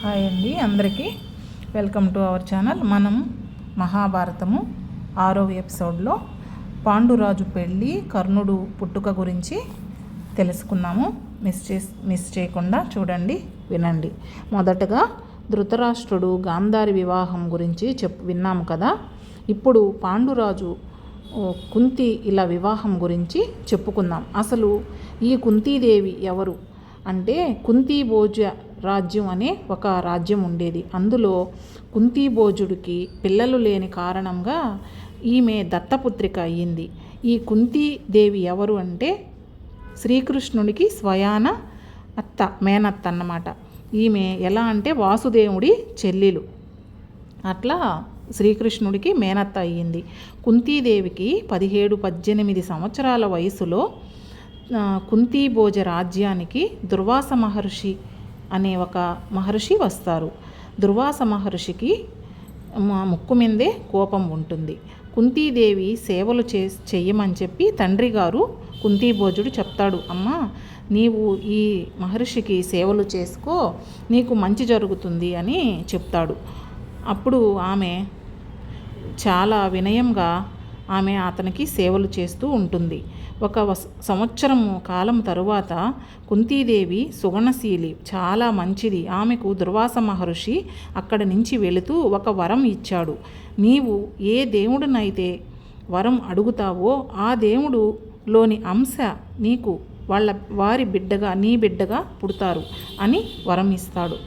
Hi అండి అందరికీ welcome to our channel. మనం మహాభారతము 6వ ఎపిసోడ్లో పాండురాజు పెళ్ళి కర్ణుడు పుట్టుక గురించి తెలుసుకున్నాము. మిస్ చేయకుండా చూడండి, వినండి. మొదటగా ధృతరాష్ట్రుడు గాంధారి వివాహం గురించి విన్నాము కదా. ఇప్పుడు పాండురాజు కుంతి ఇలా వివాహం గురించి చెప్పుకుందాం. అసలు ఈ కుంతీదేవి ఎవరు అంటే, కుంతీభోజ రాజ్యం అనే ఒక రాజ్యం ఉండేది. అందులో కుంతీభోజుడికి పిల్లలు లేని కారణంగా ఈమె దత్తపుత్రిక అయ్యింది. ఈ కుంతీదేవి ఎవరు అంటే, శ్రీకృష్ణుడికి స్వయాన మేనత్త అన్నమాట. ఈమె ఎలా అంటే వాసుదేవుడి చెల్లెలు. అట్లా శ్రీకృష్ణుడికి మేనత్త అయ్యింది. కుంతీదేవికి 17-18 సంవత్సరాల వయసులో కుంతీభోజ రాజ్యానికి దుర్వాస మహర్షి అనే ఒక మహర్షి వస్తారు. దుర్వాస మహర్షికి ముక్కు మీదే కోపం ఉంటుంది. కుంతీదేవి సేవలు చెయ్యమని చెప్పి తండ్రి గారు కుంతీభోజుడు చెప్తాడు, అమ్మా నీవు ఈ మహర్షికి సేవలు చేసుకో, నీకు మంచి జరుగుతుంది అని చెప్తాడు. అప్పుడు ఆమె చాలా వినయంగా అతనికి సేవలు చేస్తూ ఉంటుంది. ఒక సంవత్సరము కాలం తరువాత కుంతీదేవి సుగుణశీలి, చాలా మంచిది. ఆమెకు దుర్వాస మహర్షి అక్కడి నుంచి వెళుతూ ఒక వరం ఇచ్చాడు. నీవు ఏ దేవుడినైతే వరం అడుగుతావో ఆ దేవుడులోని అంశ నీకు వారి బిడ్డగా నీ బిడ్డగా పుడతారు అని వరం ఇస్తాడు.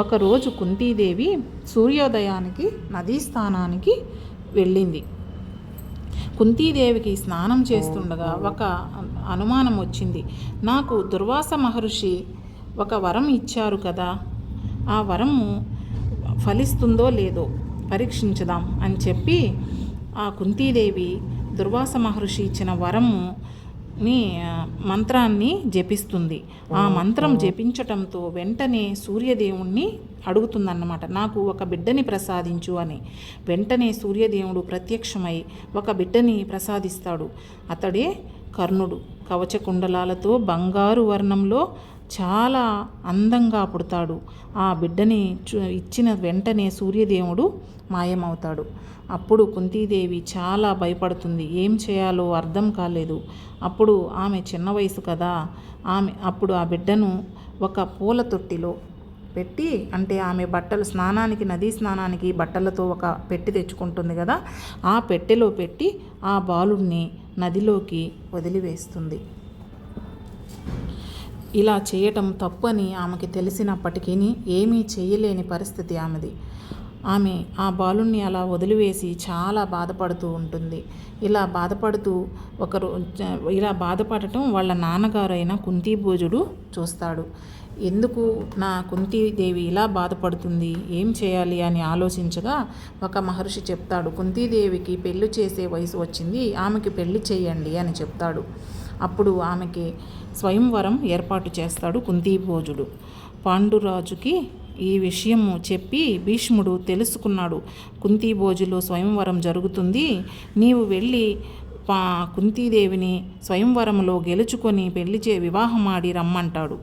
ఒకరోజు కుంతీదేవి సూర్యోదయానికి నదీ స్థానానికి వెళ్ళింది. కుంతీదేవికి స్నానం చేస్తుండగా ఒక అనుమానం వచ్చింది. నాకు దుర్వాస మహర్షి ఒక వరం ఇచ్చారు కదా, ఆ వరము ఫలిస్తుందో లేదో పరీక్షించుదాం అని చెప్పి ఆ కుంతీదేవి దుర్వాస మహర్షి ఇచ్చిన మంత్రాన్ని జపిస్తుంది. ఆ మంత్రం జపించటంతో వెంటనే సూర్యదేవుణ్ణి అడుగుతుందన్నమాట, నాకు ఒక బిడ్డని ప్రసాదించు అని. వెంటనే సూర్యదేవుడు ప్రత్యక్షమై ఒక బిడ్డని ప్రసాదిస్తాడు. అతడే కర్ణుడు. కవచకుండలాలతో బంగారు వర్ణంలో చాలా అందంగా పుడతాడు. ఆ బిడ్డని ఇచ్చిన వెంటనే సూర్యదేవుడు మాయమవుతాడు. అప్పుడు కుంతీదేవి చాలా భయపడుతుంది. ఏం చేయాలో అర్థం కాలేదు. అప్పుడు ఆమె చిన్న వయసు కదా, అప్పుడు ఆ బిడ్డను ఒక పూల తొట్టిలో పెట్టి, అంటే ఆమె బట్టలు నదీ స్నానానికి బట్టలతో ఒక పెట్టి తెచ్చుకుంటుంది కదా, ఆ పెట్టెలో పెట్టి ఆ బాలుడిని నదిలోకి వదిలివేస్తుంది. ఇలా చేయటం తప్పని ఆమెకి తెలిసినప్పటికీ ఏమీ చేయలేని పరిస్థితి ఆమెది. ఆమె ఆ బాలుణ్ణి అలా వదిలివేసి చాలా బాధపడుతూ ఉంటుంది. ఇలా బాధపడటం వాళ్ళ నాన్నగారైన కుంతీభోజుడు చూస్తాడు. ఎందుకు నా కుంతీదేవి ఇలా బాధపడుతుంది, ఏం చేయాలి అని ఆలోచించగా ఒక మహర్షి చెప్తాడు, కుంతీదేవికి పెళ్లి చేసే వయసు వచ్చింది, ఆమెకి పెళ్లి చేయండి అని చెప్తాడు. అప్పుడు ఆమెకి స్వయంవరం ఏర్పాటు చేస్తాడు కుంతీభోజుడు. పాండురాజుకి ఈ విషయం చెప్పి భీష్ముడు తెలుసుకున్నాడు, కుంతీభోజులో స్వయంవరం జరుగుతుంది, నీవు వెళ్ళి కుంతీదేవిని స్వయంవరంలో గెలుచుకొని వివాహమాడి రమ్మంటాడు.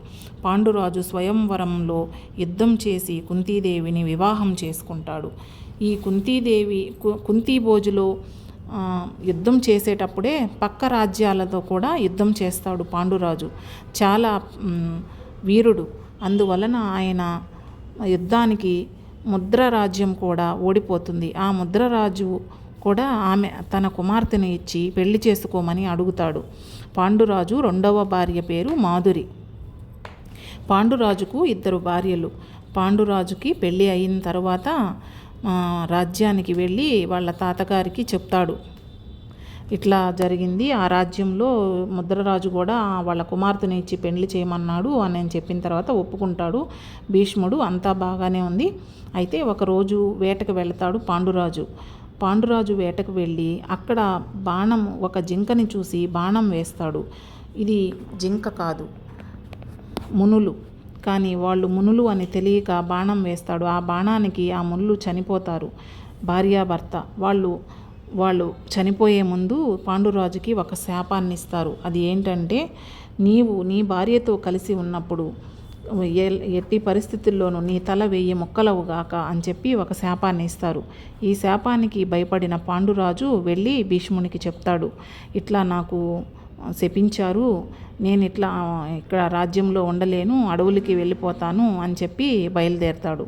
పాండురాజు స్వయంవరంలో యుద్ధం చేసి కుంతీదేవిని వివాహం చేసుకుంటాడు. ఈ కుంతీభోజులో యుద్ధం చేసేటప్పుడే పక్క రాజ్యాలతో కూడా యుద్ధం చేస్తాడు పాండురాజు. చాలా వీరుడు. అందువలన ఆయన యుద్ధానికి ముద్ర రాజ్యం కూడా ఓడిపోతుంది. ఆ ముద్రరాజు కూడా తన కుమార్తెను ఇచ్చి పెళ్లి చేసుకోమని అడుగుతాడు. పాండురాజు 2వ భార్య పేరు మాధురి. పాండురాజుకు 2 భార్యలు. పాండురాజుకి పెళ్ళి అయిన తర్వాత రాజ్యానికి వెళ్ళి వాళ్ళ తాతగారికి చెప్తాడు, ఇట్లా జరిగింది, ఆ రాజ్యంలో ముద్రరాజు కూడా వాళ్ళ కుమార్తెని ఇచ్చి పెళ్లి చేయమన్నాడు అని చెప్పిన తర్వాత ఒప్పుకుంటాడు భీష్ముడు. అంతా బాగానే ఉంది. అయితే ఒకరోజు వేటకు వెళతాడు పాండురాజు వేటకు వెళ్ళి అక్కడ ఒక జింకని చూసి బాణం వేస్తాడు. ఇది జింక కాదు, మునులు. కానీ వాళ్ళు మునులు అని తెలియక బాణం వేస్తాడు. ఆ బాణానికి ఆ మునులు చనిపోతారు. భార్యాభర్త వాళ్ళు చనిపోయే ముందు పాండురాజుకి ఒక శాపాన్ని ఇస్తారు. అది ఏంటంటే, నీవు నీ భార్యతో కలిసి ఉన్నప్పుడు ఎట్టి పరిస్థితుల్లోనూ నీ తల 1000 ముక్కలవుగాక అని చెప్పి ఒక శాపాన్ని ఇస్తారు. ఈ శాపానికి భయపడిన పాండురాజు వెళ్ళి భీష్మునికి చెప్తాడు, ఇట్లా నాకు శపించారు, నేను ఇక్కడ రాజ్యంలో ఉండలేను, అడవులకి వెళ్ళిపోతాను అని చెప్పి బయలుదేరతాడు.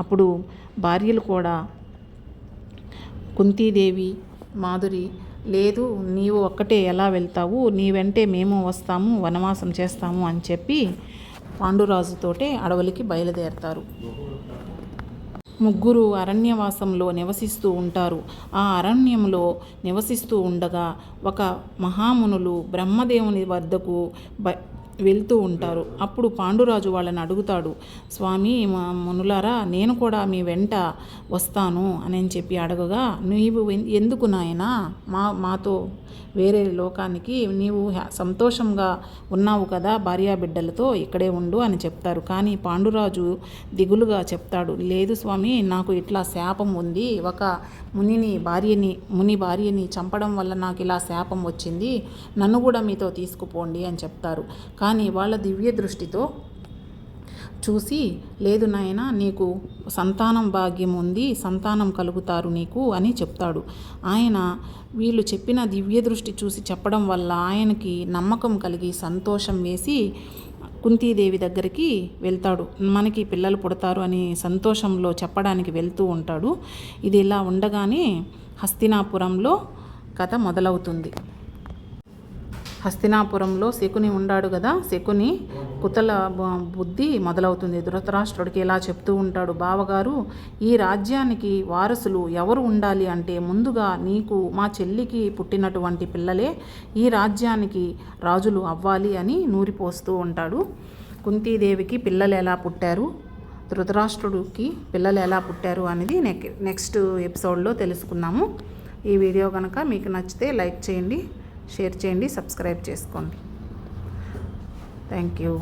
అప్పుడు భార్యలు కూడా కుంతీదేవి, మాధురి, లేదు నీవు ఒక్కటే ఎలా వెళ్తావు, నీ వెంటే మేము వస్తాము, వనవాసం చేస్తాము అని చెప్పి పాండురాజుతోటే అడవులకి బయలుదేరతారు. ముగ్గురు అరణ్యవాసంలో నివసిస్తూ ఉంటారు. ఆ అరణ్యంలో నివసిస్తూ ఉండగా ఒక మహామునులు బ్రహ్మదేవుని వద్దకు వెళ్తూ ఉంటారు. అప్పుడు పాండురాజు వాళ్ళని అడుగుతాడు, స్వామి మునులారా, నేను కూడా మీ వెంట వస్తాను అని చెప్పి అడగగా, నీవు ఎందుకు నాయనా మాతో వేరే లోకానికి, నీవు సంతోషంగా ఉన్నావు కదా భార్యాబిడ్డలతో, ఇక్కడే ఉండు అని చెప్తారు. కానీ పాండురాజు దిగులుగా చెప్తాడు, లేదు స్వామి, నాకు ఇట్లా శాపం ఉంది, ఒక ముని భార్యని చంపడం వల్ల నాకు ఇలా శాపం వచ్చింది, నన్ను కూడా మీతో తీసుకుపోండి అని చెప్తారు. కానీ వాళ్ళ దివ్య దృష్టితో చూసి, లేదు నాయనా, నీకు సంతానం భాగ్యం ఉంది, సంతానం కలుగుతారు నీకు అని చెప్తాడు. ఆయన వీళ్ళు చెప్పిన దివ్య దృష్టి చూసి చెప్పడం వల్ల ఆయనకి నమ్మకం కలిగి సంతోషం వేసి కుంతీదేవి దగ్గరికి వెళ్తాడు. మనకి పిల్లలు పుడతారు అని సంతోషంలో చెప్పడానికి వెళ్తూ ఉంటాడు. ఇది ఇలా ఉండగానే హస్తినాపురంలో కథ మొదలవుతుంది. హస్తినాపురంలో శకుని ఉన్నాడు కదా, శకుని కుతల బుద్ధి మొదలవుతుంది. ధృతరాష్ట్రుడికి ఇలా చెప్తూ ఉంటాడు, బావగారు, ఈ రాజ్యానికి వారసులు ఎవరు ఉండాలి అంటే ముందుగా నీకు, మా చెల్లికి పుట్టినటువంటి పిల్లలే ఈ రాజ్యానికి రాజులు అవ్వాలి అని నూరిపోస్తూ ఉంటాడు. కుంతీదేవికి పిల్లలు ఎలా పుట్టారు, ధృతరాష్ట్రుడికి పిల్లలు ఎలా పుట్టారు అనేది నెక్స్ట్ ఎపిసోడ్లో తెలుసుకుందాము. ఈ వీడియో కనుక మీకు నచ్చితే లైక్ చేయండి, షేర్ చేయండి, సబ్స్క్రైబ్ చేసుకోండి. Thank you.